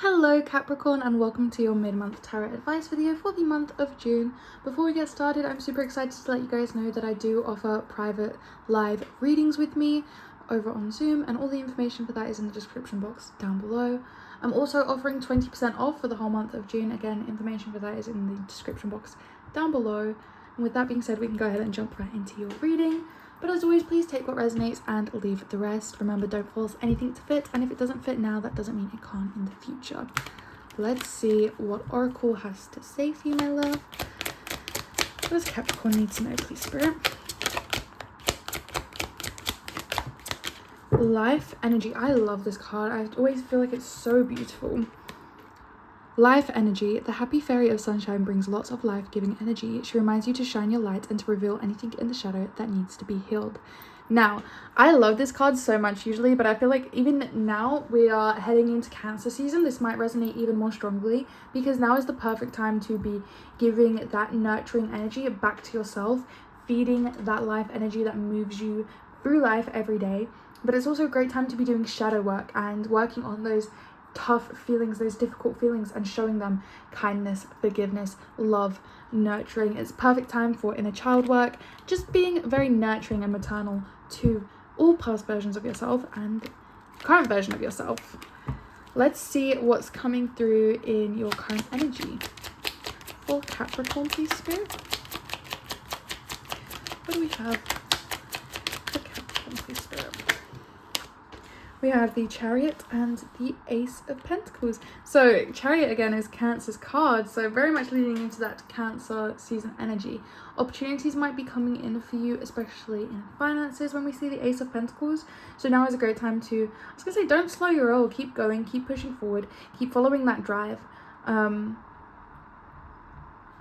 Hello Capricorn, and welcome to your mid-month tarot advice video for the month of June. Before we get started, I'm super excited to let you guys know that I do offer private live readings with me over on Zoom, and all the information for that is in the description box down below. I'm also offering 20% off for the whole month of June. Again, information for that is in the description box down below. And with that being said, we can go ahead and jump right into your reading. But as always, please take what resonates and leave the rest. Remember, don't force anything to fit, and if it doesn't fit now, that doesn't mean it can't in the future. Let's see what Oracle has to say for you, my love. What does Capricorn need to know, please, Spirit? Life energy. I love this card. I always feel like it's so beautiful. Life energy. The happy fairy of sunshine brings lots of life-giving energy. She reminds you to shine your light and to reveal anything in the shadow that needs to be healed. Now, I love this card so much usually, but I feel like even now we are heading into Cancer season. This might resonate even more strongly because now is the perfect time to be giving that nurturing energy back to yourself, feeding that life energy that moves you through life every day. But it's also a great time to be doing shadow work and working on those tough feelings, those difficult feelings, and showing them kindness, forgiveness, love, nurturing. It's perfect time for inner child work, just being very nurturing and maternal to all past versions of yourself and current version of yourself. Let's see what's coming through in your current energy for Capricorn, please, Spirit. What do we have for Capricorn, please, Spirit? We have the Chariot and the Ace of Pentacles. So Chariot again is Cancer's card, so very much leading into that Cancer season energy. Opportunities might be coming in for you, especially in finances when we see the Ace of Pentacles. So now is a great time to, I was gonna say, don't slow your roll, keep going, keep pushing forward, keep following that drive.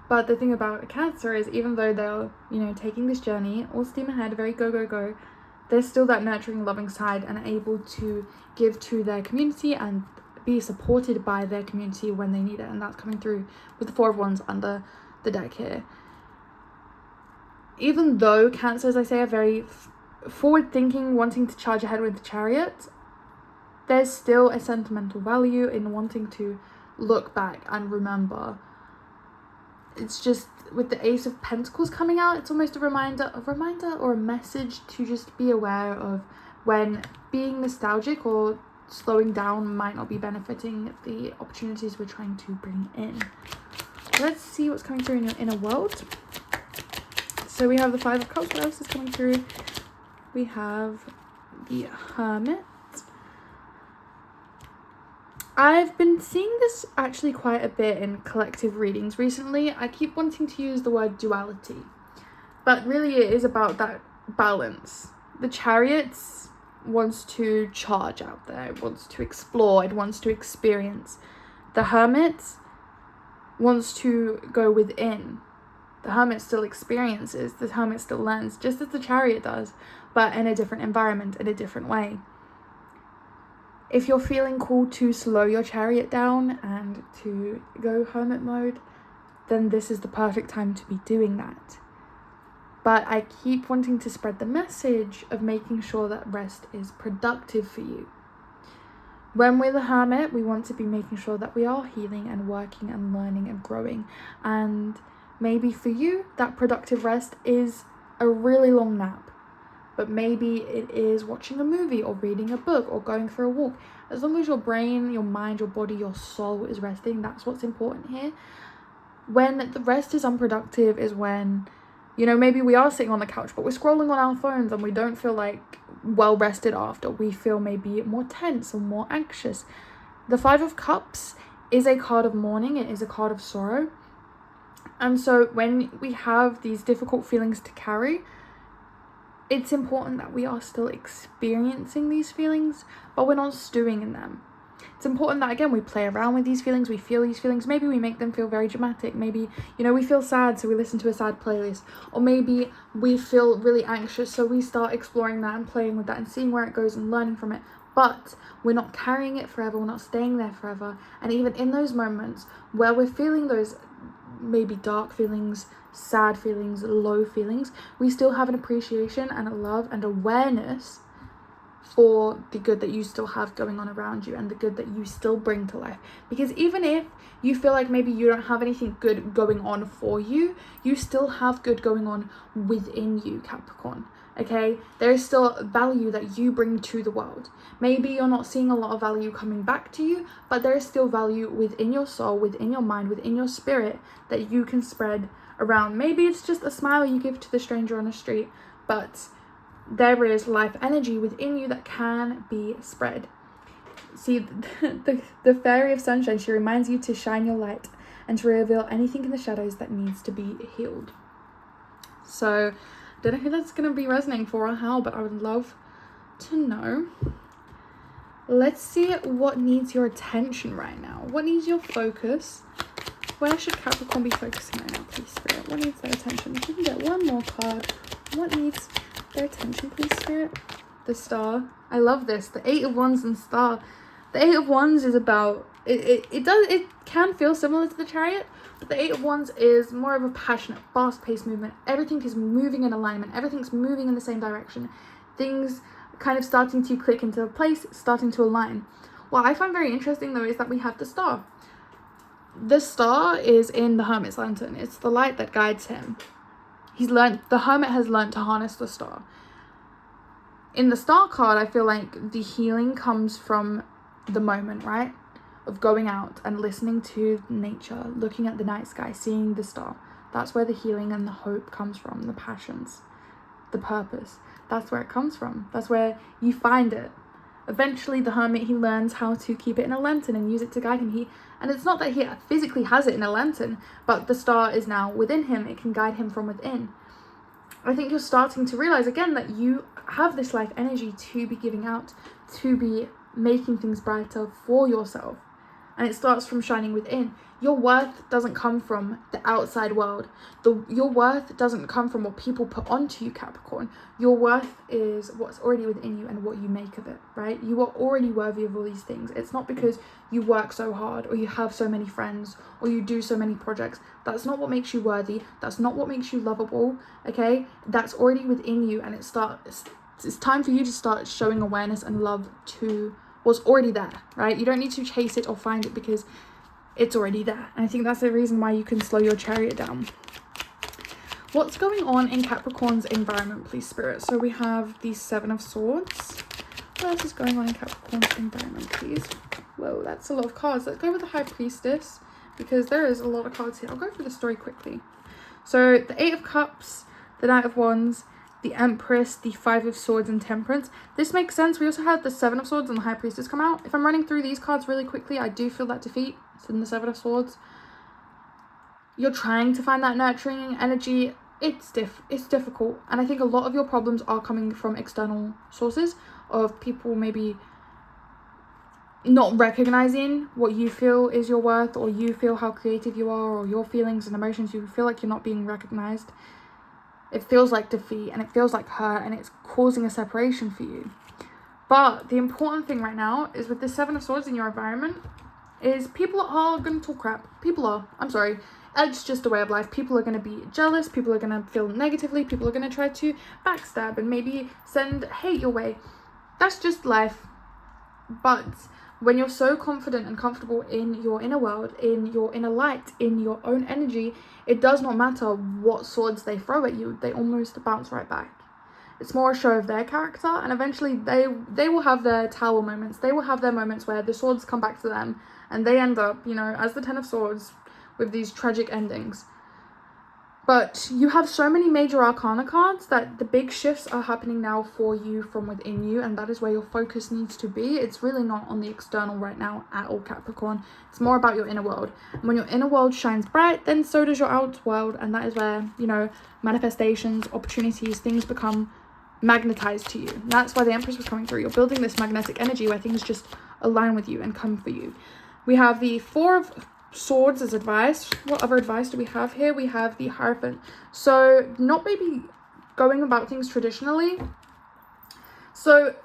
But the thing about Cancer is, even though they're, taking this journey, all steam ahead, very go, go, go, there's still that nurturing, loving side and able to give to their community and be supported by their community when they need it. And that's coming through with the Four of Wands under the deck here. Even though Cancer, as I say, are very forward-thinking, wanting to charge ahead with the Chariot, there's still a sentimental value in wanting to look back and remember. It's just, with the Ace of Pentacles coming out, it's almost a reminder or a message to just be aware of when being nostalgic or slowing down might not be benefiting the opportunities we're trying to bring in. Let's see what's coming through in your inner world. So we have the Five of Cups. What else is coming through? We have the Hermit. I've been seeing this actually quite a bit in collective readings recently. I keep wanting to use the word duality, but really it is about that balance. The Chariot wants to charge out there, it wants to explore, it wants to experience. The Hermit wants to go within. The Hermit still experiences, the Hermit still learns, just as the Chariot does, but in a different environment, in a different way. If you're feeling called to slow your Chariot down and to go hermit mode, then this is the perfect time to be doing that. But I keep wanting to spread the message of making sure that rest is productive for you. When we're the Hermit, we want to be making sure that we are healing and working and learning and growing. And maybe for you, that productive rest is a really long nap. But maybe it is watching a movie or reading a book or going for a walk. As long as your brain, your mind, your body, your soul is resting, that's what's important here. When the rest is unproductive is when, maybe we are sitting on the couch, but we're scrolling on our phones and we don't feel like well rested after. We feel maybe more tense or more anxious. The Five of Cups is a card of mourning. It is a card of sorrow. And so when we have these difficult feelings to carry, it's important that we are still experiencing these feelings, but we're not stewing in them. It's important that, again, we play around with these feelings, we feel these feelings. Maybe we make them feel very dramatic. Maybe, we feel sad, so we listen to a sad playlist. Or maybe we feel really anxious, so we start exploring that and playing with that and seeing where it goes and learning from it. But we're not carrying it forever, we're not staying there forever. And even in those moments where we're feeling those maybe dark feelings, sad feelings, low feelings, we still have an appreciation and a love and awareness for the good that you still have going on around you and the good that you still bring to life. Because even if you feel like maybe you don't have anything good going on for you, you still have good going on within you, Capricorn. Okay, there is still value that you bring to the world. Maybe you're not seeing a lot of value coming back to you, but there is still value within your soul, within your mind, within your spirit that you can spread around. Maybe it's just a smile you give to the stranger on the street, but there is life energy within you that can be spread. See, the fairy of sunshine, she reminds you to shine your light and to reveal anything in the shadows that needs to be healed. So don't know who that's going to be resonating for or how, but I would love to know. Let's see what needs your attention right now. What needs your focus? Where should Capricorn be focusing right now, please, Spirit? What needs their attention? If we can get one more card. What needs their attention, please, Spirit? The Star. I love this. The Eight of Wands and Star. The Eight of Wands is about... It can feel similar to the Chariot, but the Eight of Wands is more of a passionate, fast-paced movement. Everything is moving in alignment. Everything's moving in the same direction. Things kind of starting to click into place, starting to align. What I find very interesting, though, is that we have the Star. The Star is in the Hermit's lantern. It's the light that guides him. The Hermit has learned to harness the Star. In the Star card, I feel like the healing comes from the moment, right? Of going out and listening to nature, looking at the night sky, seeing the star. That's where the healing and the hope comes from, the passions, the purpose. That's where it comes from. That's where you find it. Eventually, the Hermit, he learns how to keep it in a lantern and use it to guide him. And it's not that he physically has it in a lantern, but the star is now within him. It can guide him from within. I think you're starting to realize again that you have this life energy to be giving out, to be making things brighter for yourself. And it starts from shining within. Your worth doesn't come from the outside world. Your worth doesn't come from what people put onto you, Capricorn. Your worth is what's already within you and what you make of it, right? You are already worthy of all these things. It's not because you work so hard or you have so many friends or you do so many projects. That's not what makes you worthy. That's not what makes you lovable, okay? That's already within you, and it's time for you to start showing awareness and love to what's already there, right? You don't need to chase it or find it because it's already there. And I think that's the reason why you can slow your chariot down. What's going on in Capricorn's environment, please, Spirit? So we have the Seven of Swords. What else is going on in Capricorn's environment, please? Whoa, that's a lot of cards. Let's go with the High Priestess because there is a lot of cards here. I'll go through the story quickly. So the Eight of Cups, the Knight of Wands, the Empress, the Five of Swords, and Temperance. This makes sense. We also had the Seven of Swords and the High Priestess come out. If I'm running through these cards really quickly, I do feel that defeat. It's in the Seven of Swords. You're trying to find that nurturing energy. It's difficult. And I think a lot of your problems are coming from external sources of people maybe not recognizing what you feel is your worth, or you feel how creative you are, or your feelings and emotions. You feel like you're not being recognized. It feels like defeat and it feels like hurt, and it's causing a separation for you. But the important thing right now is with the Seven of Swords in your environment is people are going to talk crap. People are. I'm sorry. It's just a way of life. People are going to be jealous. People are going to feel negatively. People are going to try to backstab and maybe send hate your way. That's just life. But when you're so confident and comfortable in your inner world, in your inner light, in your own energy, it does not matter what swords they throw at you. They almost bounce right back. It's more a show of their character, and eventually they will have their tower moments. They will have their moments where the swords come back to them and they end up, as the Ten of Swords with these tragic endings. But you have so many major arcana cards that the big shifts are happening now for you from within you, and that is where your focus needs to be. It's really not on the external right now at all, Capricorn. It's more about your inner world. And when your inner world shines bright, then so does your outer world, and that is where, manifestations, opportunities, things become magnetized to you. And that's why the Empress was coming through. You're building this magnetic energy where things just align with you and come for you. We have the Four of Swords as advice. What other advice do we have here? We have the Hierophant. So not maybe going about things traditionally. So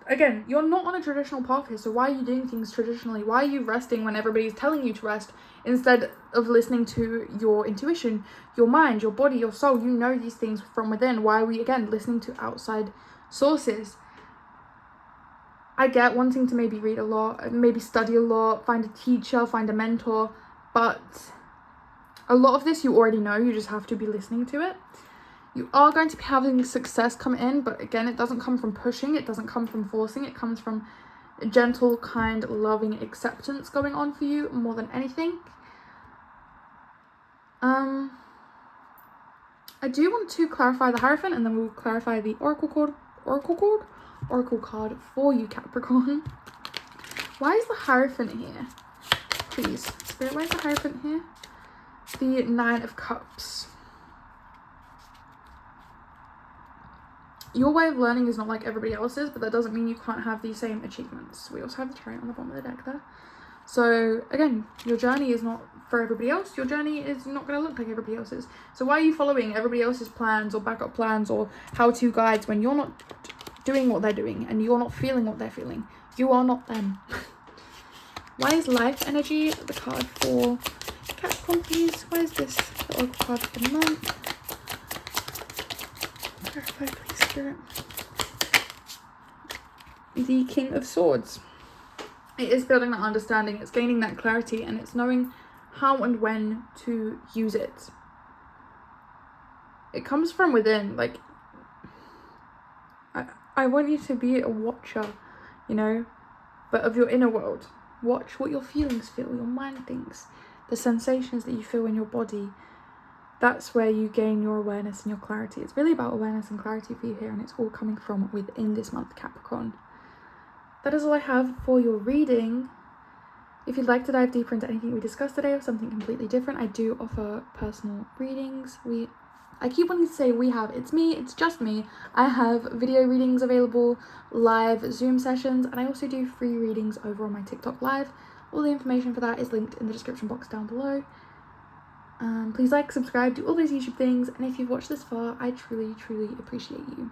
again, you're not on a traditional path here. So why are you doing things traditionally? Why are you resting when everybody's telling you to rest instead of listening to your intuition, your mind, your body, your soul? You know these things from within. Why are we again listening to outside sources? I get wanting to maybe read a lot, maybe study a lot, find a teacher, find a mentor, but a lot of this you already know, you just have to be listening to it. You are going to be having success come in, but again, it doesn't come from pushing, it doesn't come from forcing, it comes from a gentle, kind, loving acceptance going on for you more than anything. I do want to clarify the Hierophant, and then we'll clarify the Oracle card for you, Capricorn. Why is the Hierophant here? Please, Spirit, why is the Hierophant here? The Nine of Cups. Your way of learning is not like everybody else's, but that doesn't mean you can't have the same achievements. We also have the Chariot on the bottom of the deck there. So again, your journey is not for everybody else. Your journey is not going to look like everybody else's. So why are you following everybody else's plans or backup plans or how-to guides when you're not doing what they're doing and you're not feeling what they're feeling? You are not them. Why is Life Energy the card for Capricorn, please? Why is this the Oracle card for the month? Clarify, please, Spirit. The King of Swords. It is building that understanding, it's gaining that clarity, and it's knowing how and when to use it. It comes from within. Like, I want you to be a watcher, you know, but of your inner world. Watch what your feelings feel, your mind thinks, the sensations that you feel in your body. That's where you gain your awareness and your clarity. It's really about awareness and clarity for you here, and it's all coming from within this month, Capricorn. That is all I have for your reading. If you'd like to dive deeper into anything we discussed today or something completely different, I do offer personal readings. I keep wanting to say it's just me. I have video readings available, live Zoom sessions, and I also do free readings over on my TikTok live. All the information for that is linked in the description box down below. Please like, subscribe, do all those YouTube things, and if you've watched this far, I truly, truly appreciate you.